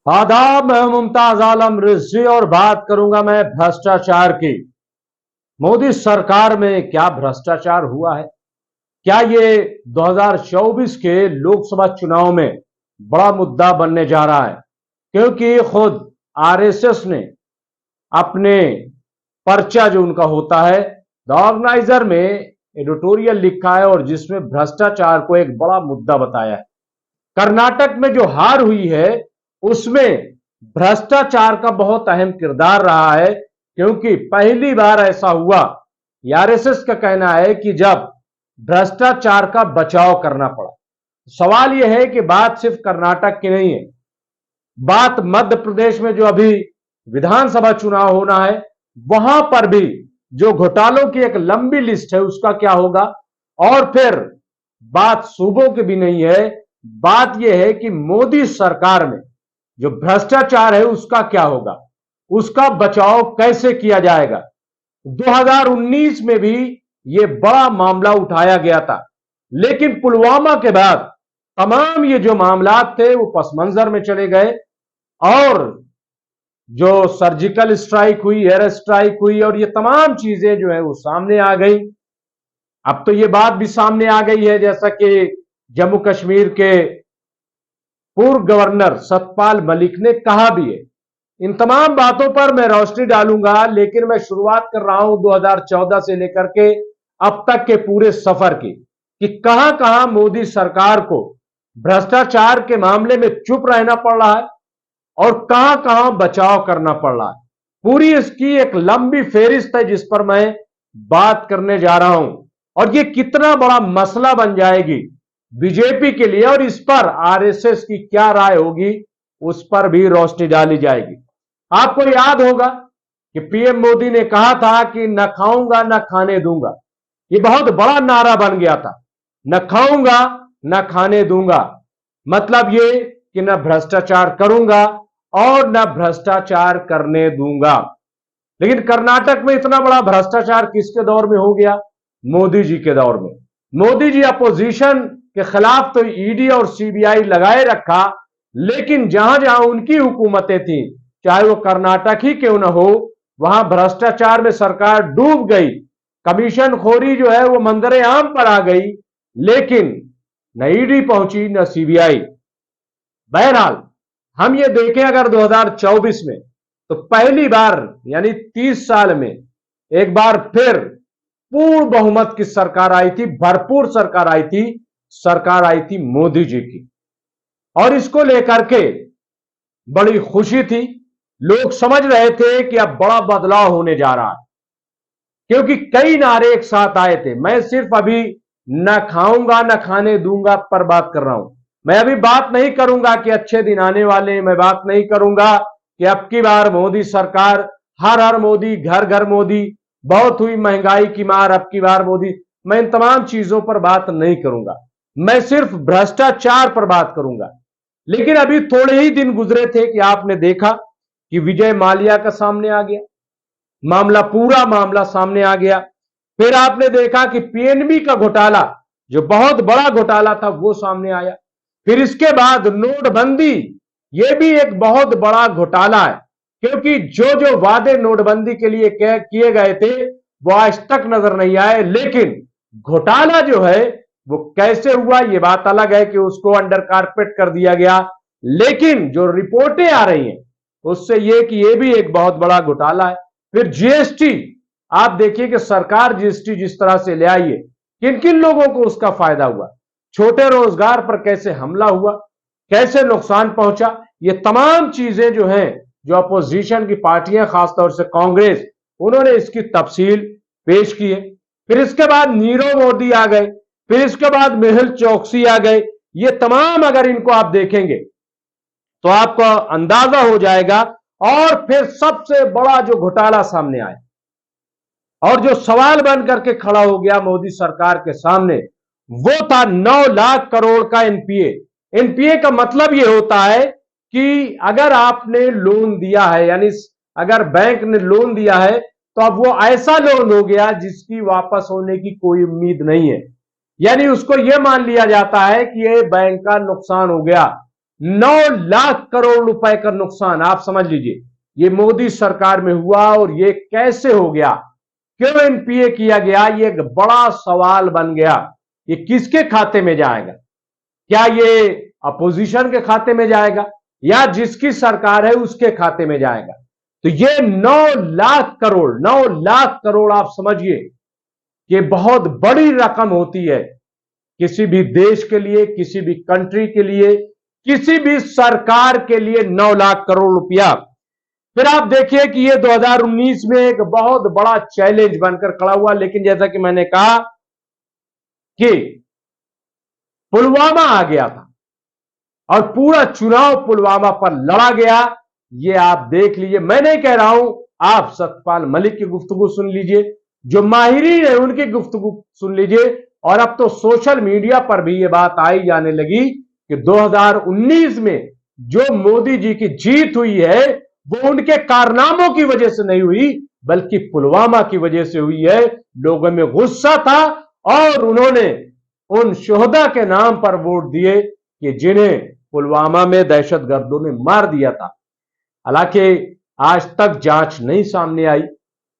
आदाब, मैं मुमताज आलम रिजवी और बात करूंगा मैं भ्रष्टाचार की। मोदी सरकार में क्या भ्रष्टाचार हुआ है? क्या ये 2024 के लोकसभा चुनाव में बड़ा मुद्दा बनने जा रहा है? क्योंकि खुद आरएसएस ने अपने पर्चा जो उनका होता है द ऑर्गेनाइजर में एडिटोरियल लिखा है और जिसमें भ्रष्टाचार को एक बड़ा मुद्दा बताया है। कर्नाटक में जो हार हुई है उसमें भ्रष्टाचार का बहुत अहम किरदार रहा है, क्योंकि पहली बार ऐसा हुआ। आरएसएस का कहना है कि जब भ्रष्टाचार का बचाव करना पड़ा। सवाल यह है कि बात सिर्फ कर्नाटक की नहीं है, बात मध्य प्रदेश में जो अभी विधानसभा चुनाव होना है वहां पर भी जो घोटालों की एक लंबी लिस्ट है उसका क्या होगा। और फिर बात सूबों की भी नहीं है, बात यह है कि मोदी सरकार में जो भ्रष्टाचार है उसका क्या होगा, उसका बचाव कैसे किया जाएगा। 2019 में भी यह बड़ा मामला उठाया गया था, लेकिन पुलवामा के बाद तमाम ये जो मामलात थे वो पसमंजर में चले गए और जो सर्जिकल स्ट्राइक हुई, एयर स्ट्राइक हुई और ये तमाम चीजें जो है वो सामने आ गई। अब तो ये बात भी सामने आ गई है, जैसा कि जम्मू कश्मीर के पूर्व गवर्नर सतपाल मलिक ने कहा भी है। इन तमाम बातों पर मैं रोशनी डालूंगा, लेकिन मैं शुरुआत कर रहा हूं 2014 से लेकर के अब तक के पूरे सफर की, कि कहां कहां मोदी सरकार को भ्रष्टाचार के मामले में चुप रहना पड़ रहा है और कहां कहां बचाव करना पड़ रहा है। पूरी इसकी एक लंबी फेरिस्त है जिस पर मैं बात करने जा रहा हूं, और ये कितना बड़ा मसला बन जाएगी बीजेपी के लिए और इस पर आरएसएस की क्या राय होगी उस पर भी रोशनी डाली जाएगी। आपको याद होगा कि पीएम मोदी ने कहा था कि न खाऊंगा न खाने दूंगा। ये बहुत बड़ा नारा बन गया था, न खाऊंगा न खाने दूंगा। मतलब ये कि न भ्रष्टाचार करूंगा और न भ्रष्टाचार करने दूंगा। लेकिन कर्नाटक में इतना बड़ा भ्रष्टाचार किसके दौर में हो गया? मोदी जी के दौर में। मोदी जी अपोजिशन के खिलाफ तो ईडी और सीबीआई लगाए रखा, लेकिन जहां जहां उनकी हुकूमतें थी, चाहे वो कर्नाटक ही क्यों ना हो, वहां भ्रष्टाचार में सरकार डूब गई। कमीशन खोरी जो है वो मंजरे आम पर आ गई, लेकिन न ईडी पहुंची न सीबीआई। बहरहाल हम ये देखें अगर 2024 में, तो पहली बार यानी 30 साल में एक बार फिर पूर्ण बहुमत की सरकार आई थी, भरपूर सरकार आई थी मोदी जी की। और इसको लेकर के बड़ी खुशी थी। लोग समझ रहे थे कि अब बड़ा बदलाव होने जा रहा है, क्योंकि कई नारे एक साथ आए थे। मैं सिर्फ अभी न खाऊंगा न खाने दूंगा पर बात कर रहा हूं। मैं अभी बात नहीं करूंगा कि अच्छे दिन आने वाले, मैं बात नहीं करूंगा कि अब की बार मोदी सरकार, हर हर मोदी, घर घर मोदी, बहुत हुई महंगाई की मार, अब की बार मोदी। मैं इन तमाम चीजों पर बात नहीं करूंगा, मैं सिर्फ भ्रष्टाचार पर बात करूंगा। लेकिन अभी थोड़े ही दिन गुजरे थे कि आपने देखा कि विजय माल्या का सामने आ गया मामला, पूरा मामला सामने आ गया। फिर आपने देखा कि पीएनबी का घोटाला, जो बहुत बड़ा घोटाला था, वो सामने आया। फिर इसके बाद नोटबंदी, ये भी एक बहुत बड़ा घोटाला है, क्योंकि जो जो वादे नोटबंदी के लिए किए गए थे वो आज तक नजर नहीं आए। लेकिन घोटाला जो है वो कैसे हुआ ये बात अलग है कि उसको अंडर कारपेट कर दिया गया, लेकिन जो रिपोर्टें आ रही हैं उससे ये कि ये भी एक बहुत बड़ा घोटाला है। फिर जीएसटी, आप देखिए कि सरकार जीएसटी जिस तरह से ले आई है, किन किन लोगों को उसका फायदा हुआ, छोटे रोजगार पर कैसे हमला हुआ, कैसे नुकसान पहुंचा। ये तमाम चीजें जो हैं, जो अपोजिशन की पार्टियां, खासतौर से कांग्रेस, उन्होंने इसकी तफसील पेश की है। फिर इसके बाद नीरव मोदी आ गए, फिर इसके बाद मेहुल चोकसी आ गए। ये तमाम अगर इनको आप देखेंगे तो आपको अंदाजा हो जाएगा। और फिर सबसे बड़ा जो घोटाला सामने आया और जो सवाल बन करके खड़ा हो गया मोदी सरकार के सामने, वो था 9 लाख करोड़ का एनपीए। एनपीए का मतलब यह होता है कि अगर आपने लोन दिया है, यानी अगर बैंक ने लोन दिया है, तो अब वो ऐसा लोन हो गया जिसकी वापस होने की कोई उम्मीद नहीं है। यानी उसको यह मान लिया जाता है कि ये बैंक का नुकसान हो गया। 9 लाख करोड़ रुपए का नुकसान। आप समझ लीजिए ये मोदी सरकार में हुआ और ये कैसे हो गया, क्यों एनपीए किया गया, ये एक बड़ा सवाल बन गया। ये किसके खाते में जाएगा? क्या ये अपोजिशन के खाते में जाएगा या जिसकी सरकार है उसके खाते में जाएगा? तो ये 9 लाख करोड़ आप समझिए कि बहुत बड़ी रकम होती है किसी भी देश के लिए, किसी भी कंट्री के लिए, किसी भी सरकार के लिए 9 लाख करोड़ रुपया। फिर आप देखिए कि ये 2019 में एक बहुत बड़ा चैलेंज बनकर खड़ा हुआ। लेकिन जैसा कि मैंने कहा कि पुलवामा आ गया था और पूरा चुनाव पुलवामा पर लड़ा गया। ये आप देख लीजिए, मैं नहीं कह रहा हूं, आप सतपाल मलिक की गुफ्तगू सुन लीजिए, जो माहिरीन है उनकी गुफ्तगू सुन लीजिए। और अब तो सोशल मीडिया पर भी ये बात आई जाने लगी कि 2019 में जो मोदी जी की जीत हुई है वो उनके कारनामों की वजह से नहीं हुई बल्कि पुलवामा की वजह से हुई है। लोगों में गुस्सा था और उन्होंने उन शोहदा के नाम पर वोट दिए कि जिन्हें पुलवामा में दहशतगर्दों ने मार दिया था। हालांकि आज तक जांच नहीं सामने आई,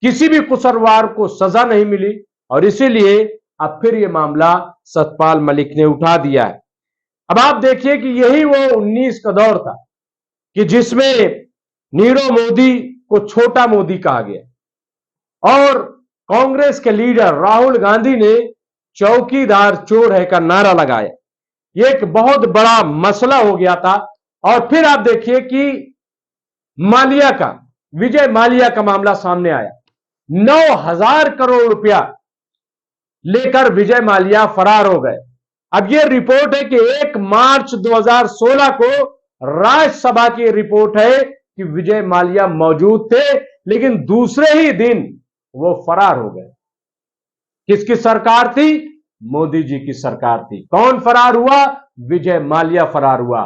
किसी भी कसूरवार को सजा नहीं मिली और इसीलिए अब फिर यह मामला सतपाल मलिक ने उठा दिया है। अब आप देखिए कि यही वो 19 का दौर था कि जिसमें नीरव मोदी को छोटा मोदी कहा गया और कांग्रेस के लीडर राहुल गांधी ने चौकीदार चोर है का नारा लगाया। यह एक बहुत बड़ा मसला हो गया था। और फिर आप देखिए कि मालिया का, विजय मालिया का मामला सामने आया। 9,000 करोड़ रुपया लेकर विजय मालिया फरार हो गए। अब यह रिपोर्ट है कि 1 मार्च 2016 को राज्यसभा की रिपोर्ट है कि विजय मालिया मौजूद थे, लेकिन दूसरे ही दिन वो फरार हो गए। किसकी सरकार थी? मोदी जी की सरकार थी। कौन फरार हुआ? विजय मालिया फरार हुआ।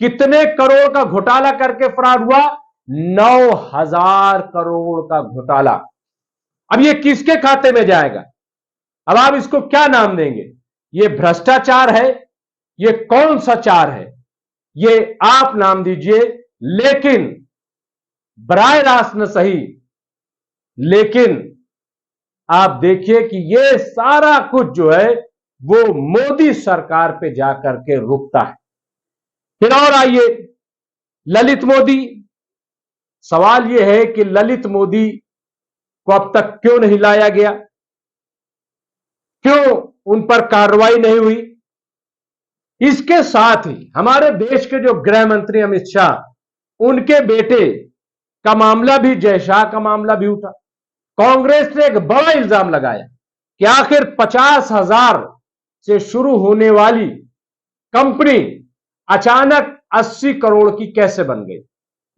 कितने करोड़ का घोटाला करके फरार हुआ? 9,000 करोड़ का घोटाला। अब ये किसके खाते में जाएगा? अब आप इसको क्या नाम देंगे? ये भ्रष्टाचार है? ये कौन सा चार है? ये आप नाम दीजिए, लेकिन बराह रास्त न सही, लेकिन आप देखिए कि ये सारा कुछ जो है वो मोदी सरकार पे जाकर के रुकता है। फिर और आइए ललित मोदी। सवाल यह है कि ललित मोदी को अब तक क्यों नहीं लाया गया, क्यों उन पर कार्रवाई नहीं हुई? इसके साथ ही हमारे देश के जो गृह मंत्री अमित शाह, उनके बेटे का मामला भी, जय शाह का मामला भी उठा। कांग्रेस ने एक बड़ा इल्जाम लगाया कि आखिर 50,000 से शुरू होने वाली कंपनी अचानक 80 करोड़ की कैसे बन गई?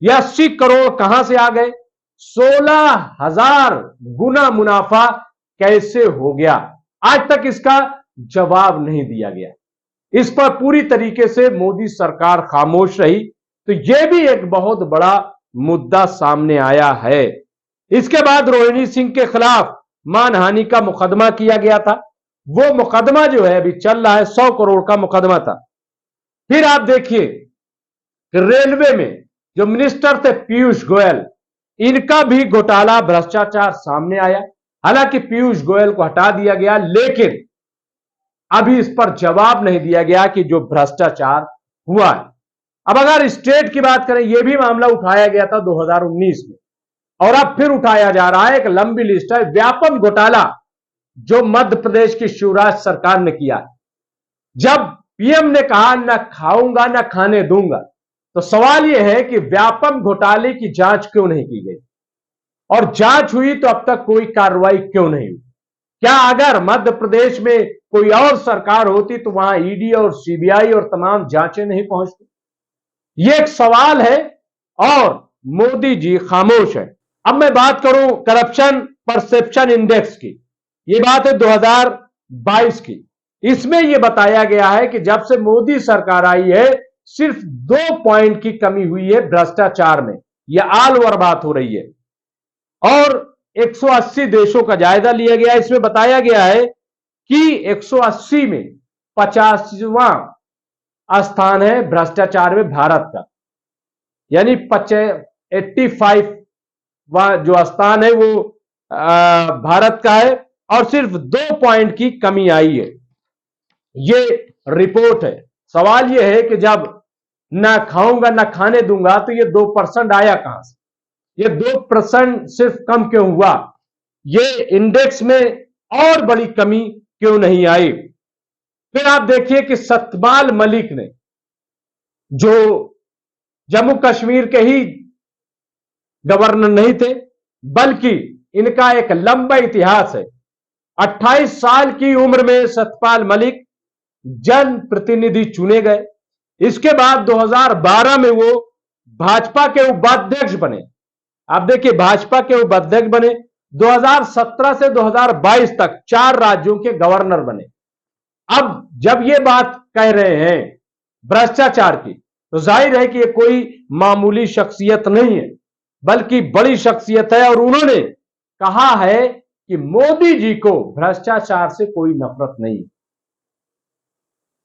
यह 80 करोड़ कहां से आ गए? 16,000 गुना मुनाफा कैसे हो गया? आज तक इसका जवाब नहीं दिया गया। इस पर पूरी तरीके से मोदी सरकार खामोश रही। तो यह भी एक बहुत बड़ा मुद्दा सामने आया है। इसके बाद रोहिणी सिंह के खिलाफ मानहानि का मुकदमा किया गया था। वो मुकदमा जो है अभी चल रहा है, 100 करोड़ का मुकदमा था। फिर आप देखिए कि रेलवे में जो मिनिस्टर थे पीयूष गोयल, इनका भी घोटाला, भ्रष्टाचार सामने आया। हालांकि पीयूष गोयल को हटा दिया गया, लेकिन अभी इस पर जवाब नहीं दिया गया कि जो भ्रष्टाचार हुआ है। अब अगर स्टेट की बात करें, यह भी मामला उठाया गया था 2019 में और अब फिर उठाया जा रहा है। एक लंबी लिस्ट है, व्यापम घोटाला जो मध्य प्रदेश की शिवराज सरकार ने किया। जब पीएम ने कहा न खाऊंगा न खाने दूंगा, तो सवाल यह है कि व्यापम घोटाले की जांच क्यों नहीं की गई? और जांच हुई तो अब तक कोई कार्रवाई क्यों नहीं हुई? क्या अगर मध्य प्रदेश में कोई और सरकार होती तो वहां ईडी और सीबीआई और तमाम जांचें नहीं पहुंचती? यह एक सवाल है और मोदी जी खामोश है। अब मैं बात करूं करप्शन परसेप्शन इंडेक्स की। यह बात है 2022 की। इसमें यह बताया गया है कि जब से मोदी सरकार आई है सिर्फ 2 पॉइंट की कमी हुई है भ्रष्टाचार में। यह ऑल ओवर बात हो रही है। और 180 देशों का जायजा लिया गया। इसमें बताया गया है कि 180 में 50वां स्थान है भ्रष्टाचार में भारत का, यानी 85 जो स्थान है वो भारत का है और सिर्फ 2 पॉइंट की कमी आई है। ये रिपोर्ट है। सवाल ये है कि जब ना खाऊंगा ना खाने दूंगा तो ये 2% आया कहां से? ये 2% सिर्फ कम क्यों हुआ? ये इंडेक्स में और बड़ी कमी क्यों नहीं आई? फिर आप देखिए कि सतपाल मलिक ने, जो जम्मू कश्मीर के ही गवर्नर नहीं थे बल्कि इनका एक लंबा इतिहास है। 28 साल की उम्र में सतपाल मलिक जन प्रतिनिधि चुने गए। इसके बाद 2012 में वो भाजपा के उपाध्यक्ष बने। आप देखिए, भाजपा के उपाध्यक्ष बने। 2017 से 2022 तक 4 राज्यों के गवर्नर बने। अब जब ये बात कह रहे हैं भ्रष्टाचार की, तो जाहिर है कि ये कोई मामूली शख्सियत नहीं है बल्कि बड़ी शख्सियत है। और उन्होंने कहा है कि मोदी जी को भ्रष्टाचार से कोई नफरत नहीं है।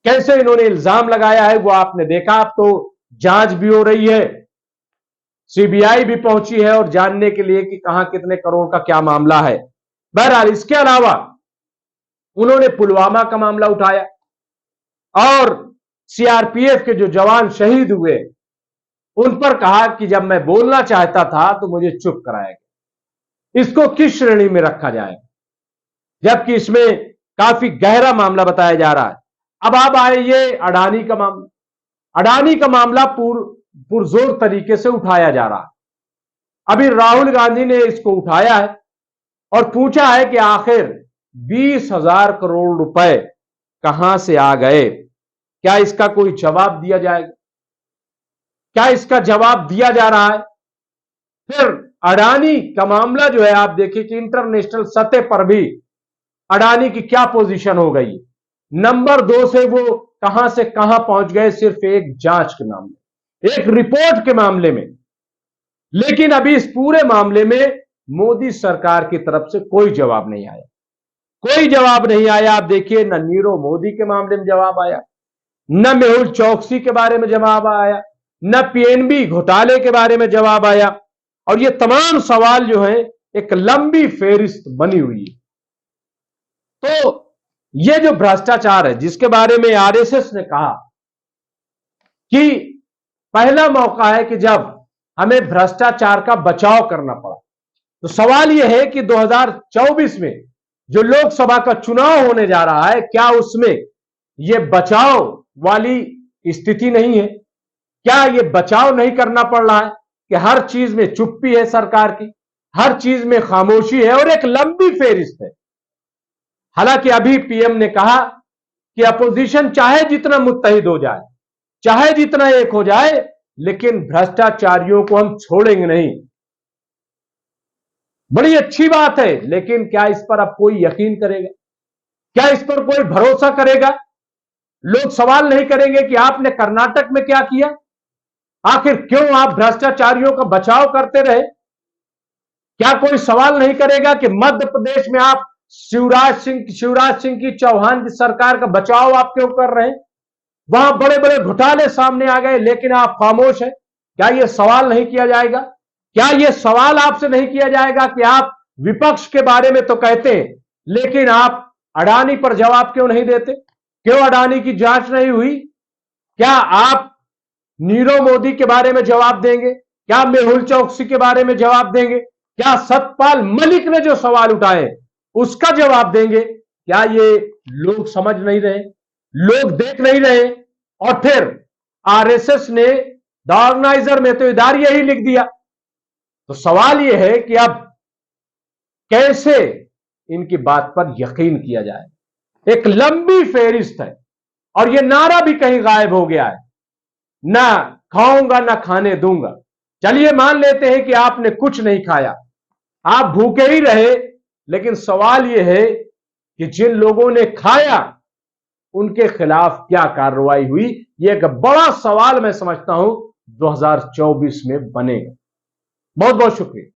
कैसे इन्होंने इल्जाम लगाया है वो आपने देखा। अब तो जांच भी हो रही है, सीबीआई भी पहुंची है और जानने के लिए कि कहां कितने करोड़ का क्या मामला है। बहरहाल, इसके अलावा उन्होंने पुलवामा का मामला उठाया और सीआरपीएफ के जो जवान शहीद हुए उन पर कहा कि जब मैं बोलना चाहता था तो मुझे चुप कराया गया। इसको किस श्रेणी में रखा जाए, जबकि इसमें काफी गहरा मामला बताया जा रहा है। अब आप आए ये अडानी का मामला। अडानी का मामला पुरजोर तरीके से उठाया जा रहा है। अभी राहुल गांधी ने इसको उठाया है और पूछा है कि आखिर 20,000 करोड़ रुपए कहां से आ गए? क्या इसका कोई जवाब दिया जाएगा? क्या इसका जवाब दिया जा रहा है? फिर अडानी का मामला जो है, आप देखिए कि इंटरनेशनल सतह पर भी अडानी की क्या पोजीशन हो गई। नंबर 2 से कहां पहुंच गए सिर्फ एक जांच के मामले, एक रिपोर्ट के मामले में। लेकिन अभी इस पूरे मामले में मोदी सरकार की तरफ से कोई जवाब नहीं आया, कोई जवाब नहीं आया। आप देखिए, न नीरव मोदी के मामले में जवाब आया, न मेहुल चौकसी के बारे में जवाब आया, न पीएनबी घोटाले के बारे में जवाब आया। और ये तमाम सवाल जो है एक लंबी फेहरिस्त बनी हुई है। तो ये जो भ्रष्टाचार है जिसके बारे में आरएसएस ने कहा कि पहला मौका है कि जब हमें भ्रष्टाचार का बचाव करना पड़ा, तो सवाल यह है कि 2024 में जो लोकसभा का चुनाव होने जा रहा है, क्या उसमें यह बचाव वाली स्थिति नहीं है? क्या यह बचाव नहीं करना पड़ रहा है कि हर चीज में चुप्पी है सरकार की, हर चीज में खामोशी है और एक लंबी फेहरिस्त है। हालांकि अभी पीएम ने कहा कि अपोजिशन चाहे जितना मुत्तहिद हो जाए, चाहे जितना एक हो जाए, लेकिन भ्रष्टाचारियों को हम छोड़ेंगे नहीं। बड़ी अच्छी बात है, लेकिन क्या इस पर अब कोई यकीन करेगा? क्या इस पर कोई भरोसा करेगा? लोग सवाल नहीं करेंगे कि आपने कर्नाटक में क्या किया? आखिर क्यों आप भ्रष्टाचारियों का बचाव करते रहे? क्या कोई सवाल नहीं करेगा कि मध्य प्रदेश में आप शिवराज सिंह की चौहान की सरकार का बचाव आप क्यों कर रहे हैं? वहां बड़े बड़े घोटाले सामने आ गए लेकिन आप खामोश हैं। क्या यह सवाल नहीं किया जाएगा? क्या यह सवाल आपसे नहीं किया जाएगा कि आप विपक्ष के बारे में तो कहते हैं लेकिन आप अडानी पर जवाब क्यों नहीं देते? क्यों अडानी की जांच नहीं हुई? क्या आप नीरव मोदी के बारे में जवाब देंगे? क्या मेहुल चौकसी के बारे में जवाब देंगे? क्या सतपाल मलिक ने जो सवाल उठाए उसका जवाब देंगे? क्या ये लोग समझ नहीं रहे, लोग देख नहीं रहे? और फिर आरएसएस ने द ऑर्गेनाइजर में तो इधर यही लिख दिया। तो सवाल यह है कि अब कैसे इनकी बात पर यकीन किया जाए? एक लंबी फेहरिस्त है और यह नारा भी कहीं गायब हो गया है, ना खाऊंगा ना खाने दूंगा। चलिए मान लेते हैं कि आपने कुछ नहीं खाया, आप भूखे ही रहे, लेकिन सवाल यह है कि जिन लोगों ने खाया उनके खिलाफ क्या कार्रवाई हुई? यह एक बड़ा सवाल मैं समझता हूं 2024 में बनेगा। बहुत बहुत शुक्रिया।